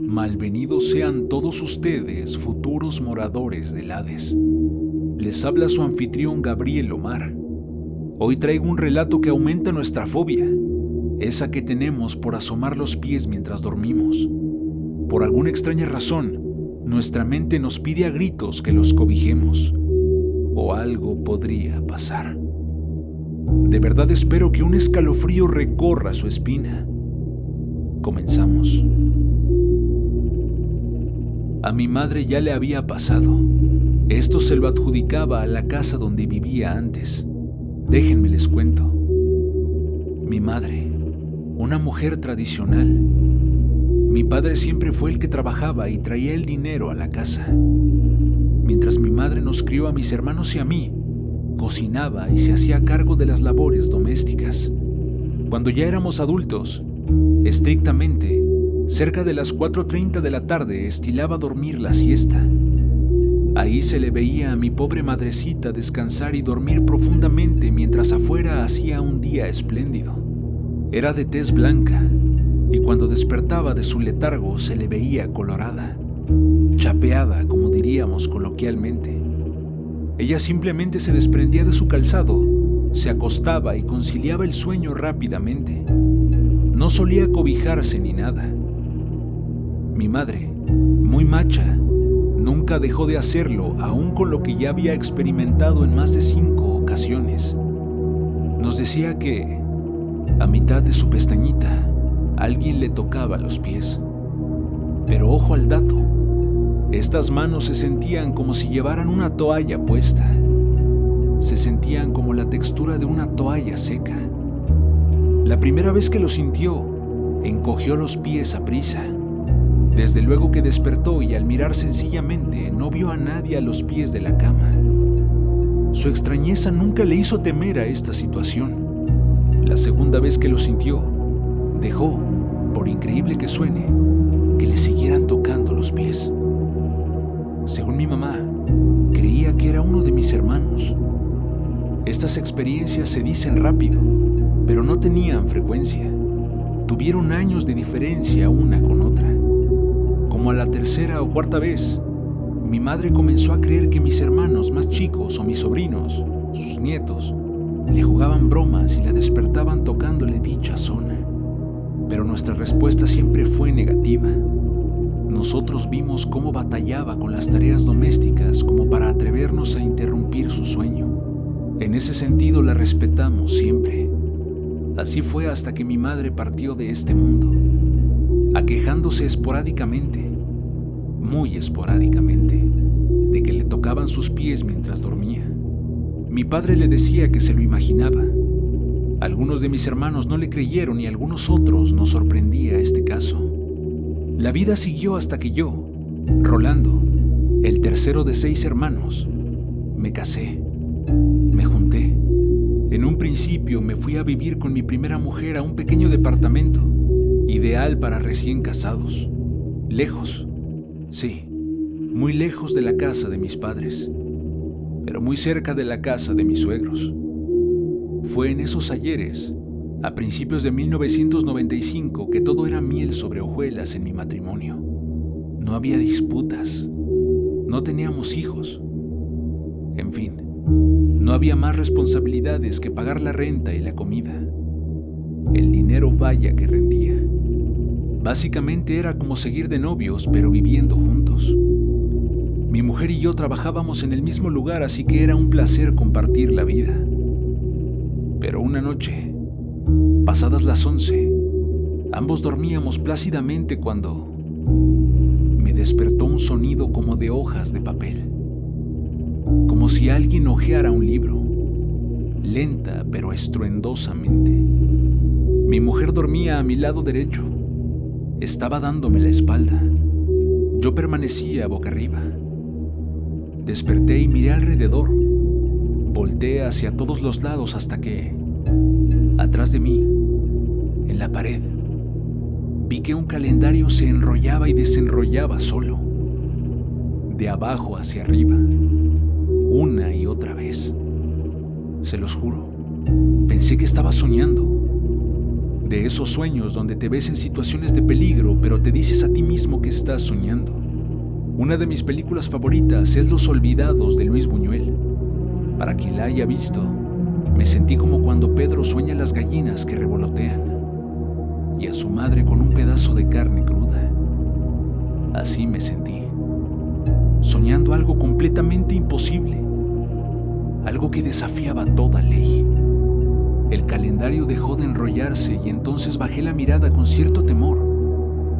Malvenidos sean todos ustedes, futuros moradores del Hades. Les habla su anfitrión Gabriel Omar. Hoy traigo un relato que aumenta nuestra fobia, esa que tenemos por asomar los pies mientras dormimos. Por alguna extraña razón, nuestra mente nos pide a gritos que los cobijemos, o algo podría pasar. De verdad espero que un escalofrío recorra su espina. Comenzamos. A mi madre ya le había pasado. Esto se lo adjudicaba a la casa donde vivía antes. Déjenme les cuento. Mi madre, una mujer tradicional. Mi padre siempre fue el que trabajaba y traía el dinero a la casa. Mientras mi madre nos crió a mis hermanos y a mí, cocinaba y se hacía cargo de las labores domésticas. Cuando ya éramos adultos, estrictamente, cerca de las 4:30 de la tarde estilaba dormir la siesta. Ahí se le veía a mi pobre madrecita descansar y dormir profundamente mientras afuera hacía un día espléndido. Era de tez blanca y cuando despertaba de su letargo se le veía colorada, chapeada como diríamos coloquialmente. Ella simplemente se desprendía de su calzado, se acostaba y conciliaba el sueño rápidamente. No solía cobijarse ni nada. Mi madre, muy macha, nunca dejó de hacerlo, aún con lo que ya había experimentado en más de 5 ocasiones. Nos decía que, a mitad de su pestañita, alguien le tocaba los pies. Pero ojo al dato, estas manos se sentían como si llevaran una toalla puesta. Se sentían como la textura de una toalla seca. La primera vez que lo sintió, encogió los pies aprisa. Desde luego que despertó y al mirar sencillamente no vio a nadie a los pies de la cama. Su extrañeza nunca le hizo temer a esta situación. La segunda vez que lo sintió, dejó, por increíble que suene, que le siguieran tocando los pies. Según mi mamá, creía que era uno de mis hermanos. Estas experiencias se dicen rápido, pero no tenían frecuencia. Tuvieron años de diferencia una con otra. Como a la 3ª o 4ª vez, mi madre comenzó a creer que mis hermanos más chicos o mis sobrinos, sus nietos, le jugaban bromas y la despertaban tocándole dicha zona. Pero nuestra respuesta siempre fue negativa. Nosotros vimos cómo batallaba con las tareas domésticas como para atrevernos a interrumpir su sueño. En ese sentido la respetamos siempre. Así fue hasta que mi madre partió de este mundo, aquejándose esporádicamente, muy esporádicamente, de que le tocaban sus pies mientras dormía. Mi padre le decía que se lo imaginaba. Algunos de mis hermanos no le creyeron y a algunos otros nos sorprendía este caso. La vida siguió hasta que yo, Rolando, el tercero de 6 hermanos, me casé, me junté. En un principio me fui a vivir con mi primera mujer a un pequeño departamento, ideal para recién casados. Lejos, sí, muy lejos de la casa de mis padres, pero muy cerca de la casa de mis suegros. Fue en esos ayeres, a principios de 1995, que todo era miel sobre hojuelas en mi matrimonio. No había disputas, no teníamos hijos. En fin, no había más responsabilidades que pagar la renta y la comida. El dinero vaya que rendía. Básicamente era como seguir de novios, pero viviendo juntos. Mi mujer y yo trabajábamos en el mismo lugar, así que era un placer compartir la vida. Pero una noche, pasadas las 11, ambos dormíamos plácidamente cuando me despertó un sonido como de hojas de papel, como si alguien hojeara un libro, lenta pero estruendosamente. Mi mujer dormía a mi lado derecho, estaba dándome la espalda. Yo permanecía boca arriba. Desperté y miré alrededor. Volteé hacia todos los lados hasta que, atrás de mí, en la pared, vi que un calendario se enrollaba y desenrollaba solo, de abajo hacia arriba, una y otra vez. Se los juro, pensé que estaba soñando. De esos sueños donde te ves en situaciones de peligro, pero te dices a ti mismo que estás soñando. Una de mis películas favoritas es Los Olvidados de Luis Buñuel. Para quien la haya visto, me sentí como cuando Pedro sueña las gallinas que revolotean y a su madre con un pedazo de carne cruda. Así me sentí, soñando algo completamente imposible, algo que desafiaba toda ley. El calendario dejó de enrollarse y entonces bajé la mirada con cierto temor.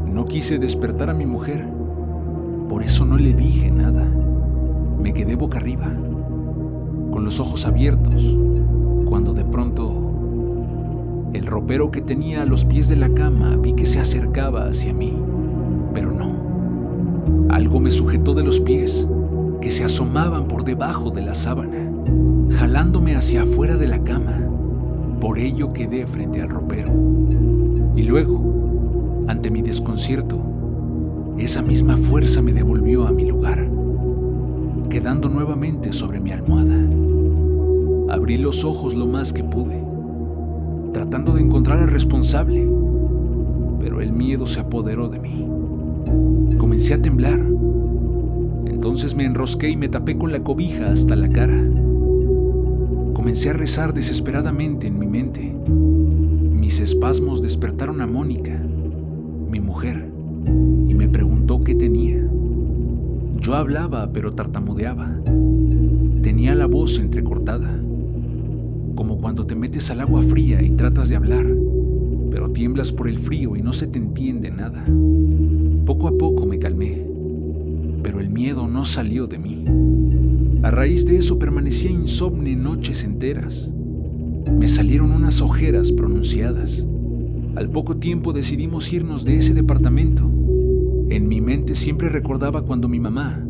No quise despertar a mi mujer, por eso no le dije nada. Me quedé boca arriba, con los ojos abiertos, cuando de pronto el ropero que tenía a los pies de la cama vi que se acercaba hacia mí, pero no. Algo me sujetó de los pies, que se asomaban por debajo de la sábana, jalándome hacia afuera de la cama. Por ello quedé frente al ropero. Y luego, ante mi desconcierto, esa misma fuerza me devolvió a mi lugar, quedando nuevamente sobre mi almohada. Abrí los ojos lo más que pude, tratando de encontrar al responsable, pero el miedo se apoderó de mí. Comencé a temblar. Entonces me enrosqué y me tapé con la cobija hasta la cara. Comencé a rezar desesperadamente en mi mente. Mis espasmos despertaron a Mónica, mi mujer, y me preguntó qué tenía. Yo hablaba, pero tartamudeaba. Tenía la voz entrecortada, como cuando te metes al agua fría y tratas de hablar, pero tiemblas por el frío y no se te entiende nada. Poco a poco me calmé, pero el miedo no salió de mí. A raíz de eso permanecía insomne noches enteras. Me salieron unas ojeras pronunciadas. Al poco tiempo decidimos irnos de ese departamento. En mi mente siempre recordaba cuando mi mamá,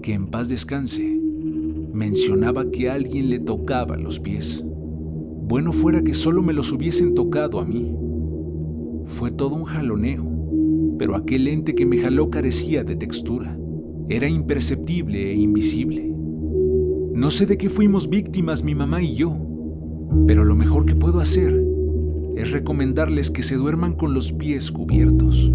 que en paz descanse, mencionaba que alguien le tocaba los pies. Bueno fuera que solo me los hubiesen tocado a mí. Fue todo un jaloneo, pero aquel ente que me jaló carecía de textura. Era imperceptible e invisible. No sé de qué fuimos víctimas mi mamá y yo, pero lo mejor que puedo hacer es recomendarles que se duerman con los pies cubiertos.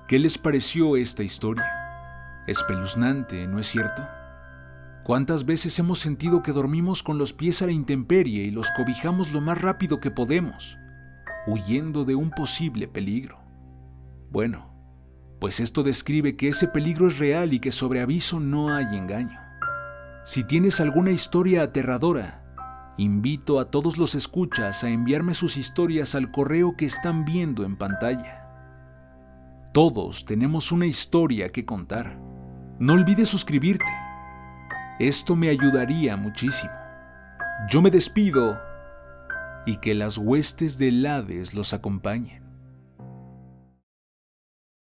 ¿Qué les pareció esta historia? Espeluznante, ¿no es cierto? ¿Cuántas veces hemos sentido que dormimos con los pies a la intemperie y los cobijamos lo más rápido que podemos, huyendo de un posible peligro? Bueno, pues esto describe que ese peligro es real y que sobre aviso no hay engaño. Si tienes alguna historia aterradora, invito a todos los escuchas a enviarme sus historias al correo que están viendo en pantalla. Todos tenemos una historia que contar. No olvides suscribirte. Esto me ayudaría muchísimo. Yo me despido y que las huestes del Hades los acompañen.